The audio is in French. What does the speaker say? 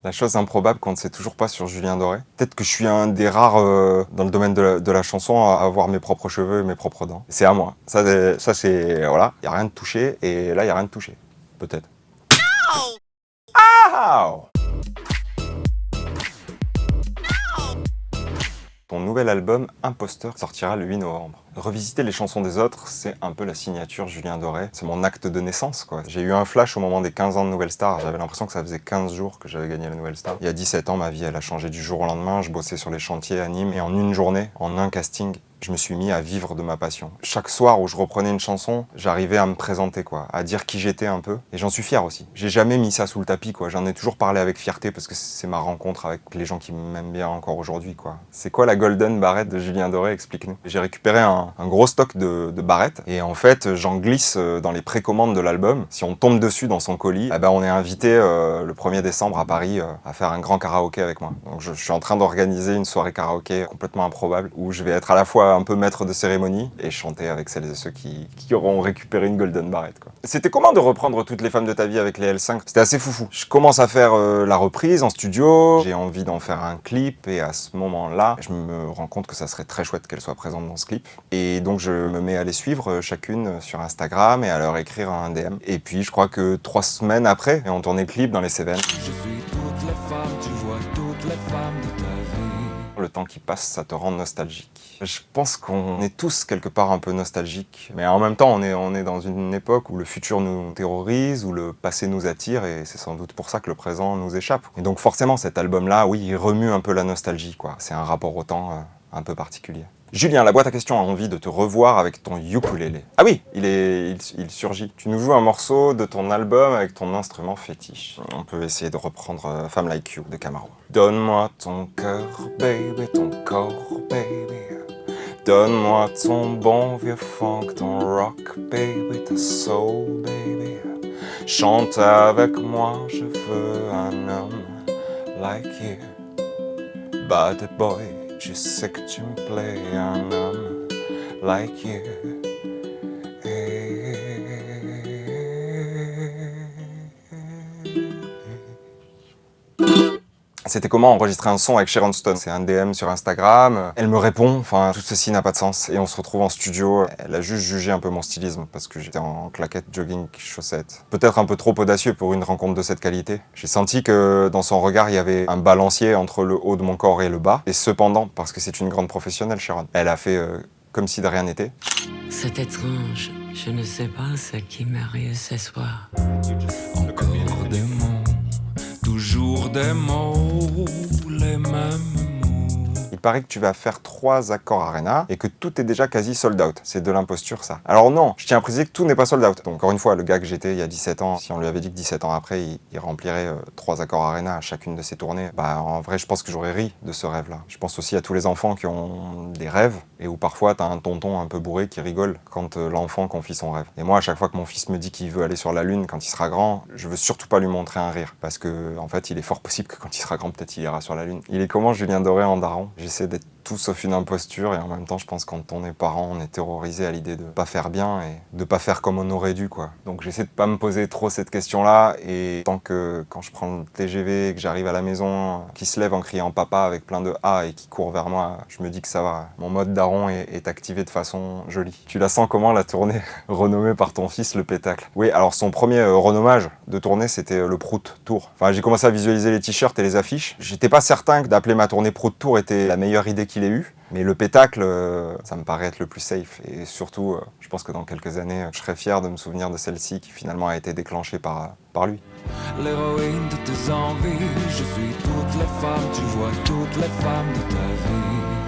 La chose improbable qu'on ne sait toujours pas sur Julien Doré. Peut-être que je suis un des rares dans le domaine de la chanson à avoir mes propres cheveux et mes propres dents. C'est à moi. Ça c'est... Voilà, il n'y a rien de touché, et là, il n'y a rien de touché. Peut-être. Ah! Ton nouvel album, Imposteur, sortira le 8 novembre. Revisiter les chansons des autres, c'est un peu la signature Julien Doré. C'est mon acte de naissance, quoi. J'ai eu un flash au moment des 15 ans de Nouvelle Star. J'avais l'impression que ça faisait 15 jours que j'avais gagné la Nouvelle Star. Il y a 17 ans, ma vie, elle a changé du jour au lendemain. Je bossais sur les chantiers à Nîmes et en une journée, en un casting, je me suis mis à vivre de ma passion. Chaque soir où je reprenais une chanson, j'arrivais à me présenter, quoi, à dire qui j'étais un peu. Et j'en suis fier aussi. J'ai jamais mis ça sous le tapis, quoi. J'en ai toujours parlé avec fierté parce que c'est ma rencontre avec les gens qui m'aiment bien encore aujourd'hui, quoi. C'est quoi la golden barrette de Julien Doré? Explique-nous. J'ai récupéré un gros stock de barrettes et en fait, j'en glisse dans les précommandes de l'album. Si on tombe dessus dans son colis, eh ben, on est invité le 1er décembre à Paris à faire un grand karaoké avec moi. Donc je suis en train d'organiser une soirée karaoké complètement improbable où je vais être à la fois un peu maître de cérémonie et chanter avec celles et ceux qui auront récupéré une golden barrette, quoi. C'était comment de reprendre Toutes les femmes de ta vie avec les L5? C'était assez foufou. Je commence à faire la reprise en studio, j'ai envie d'en faire un clip et à ce moment-là, je me rends compte que ça serait très chouette qu'elle soit présente dans ce clip. Et donc je me mets à les suivre chacune sur Instagram et à leur écrire un DM. Et puis je crois que 3 semaines après, on tournait le clip dans les Cévennes. Je suis toutes les femmes, tu vois toutes les femmes de ta vie. Le temps qui passe, ça te rend nostalgique. Je pense qu'on est tous quelque part un peu nostalgiques, mais en même temps, on est dans une époque où le futur nous terrorise, où le passé nous attire, et c'est sans doute pour ça que le présent nous échappe. Et donc forcément, cet album-là, oui, il remue un peu la nostalgie, quoi. C'est un rapport au temps un peu particulier. Julien, la boîte à questions a envie de te revoir avec ton ukulélé. Ah oui, il surgit. Tu nous joues un morceau de ton album avec ton instrument fétiche. On peut essayer de reprendre Femme Like You de Camaro. Donne-moi ton cœur, baby, ton corps, baby. Donne-moi ton bon vieux funk, ton rock, baby, ta soul, baby. Chante avec moi, je veux un homme like you. Bad boy. Je sais que tu me plais, un homme like you. C'était comment enregistrer un son avec Sharon Stone? C'est un DM sur Instagram, elle me répond, enfin tout ceci n'a pas de sens. Et on se retrouve en studio, elle a juste jugé un peu mon stylisme parce que j'étais en claquettes, jogging, chaussettes. Peut-être un peu trop audacieux pour une rencontre de cette qualité. J'ai senti que dans son regard il y avait un balancier entre le haut de mon corps et le bas. Et cependant, parce que c'est une grande professionnelle, Sharon, elle a fait comme si de rien n'était. C'est étrange, je ne sais pas ce qui m'arrive ce soir. Encore des mots. Toujours des mots, les mêmes mots. Il paraît que tu vas faire 3 accords Arena et que tout est déjà quasi sold out. C'est de l'imposture, ça. Alors non, je tiens à préciser que tout n'est pas sold out. Donc encore une fois, le gars que j'étais il y a 17 ans, si on lui avait dit que 17 ans après, il remplirait 3 accords Arena à chacune de ses tournées, bah en vrai, je pense que j'aurais ri de ce rêve-là. Je pense aussi à tous les enfants qui ont des rêves et où parfois t'as un tonton un peu bourré qui rigole quand l'enfant confie son rêve. Et moi, à chaque fois que mon fils me dit qu'il veut aller sur la Lune quand il sera grand, je veux surtout pas lui montrer un rire. Parce que, en fait, il est fort possible que quand il sera grand, peut-être il ira sur la Lune. Il est comment Julien Doré en daron? J'essaie d'être tout sauf une imposture et en même temps, je pense que quand on est parent, on est terrorisé à l'idée de pas faire bien et de pas faire comme on aurait dû, quoi. Donc j'essaie de pas me poser trop cette question-là et tant que quand je prends le TGV et que j'arrive à la maison, qui se lève en criant papa avec plein de A et qui court vers moi, je me dis que ça va. Mon mode daron est activé de façon jolie. Tu la sens comment la tournée renommée par ton fils, le Pétacle? Oui, alors son premier renommage de tournée, c'était le Prout Tour. Enfin, j'ai commencé à visualiser les t-shirts et les affiches. J'étais pas certain que d'appeler ma tournée Prout Tour était la meilleure idée qu'il ait eue. Mais le Pétacle, ça me paraît être le plus safe. Et surtout, je pense que dans quelques années, je serais fier de me souvenir de celle-ci qui finalement a été déclenchée par lui. L'héroïne de tes envies, je suis toutes les femmes, tu vois toutes les femmes de ta vie.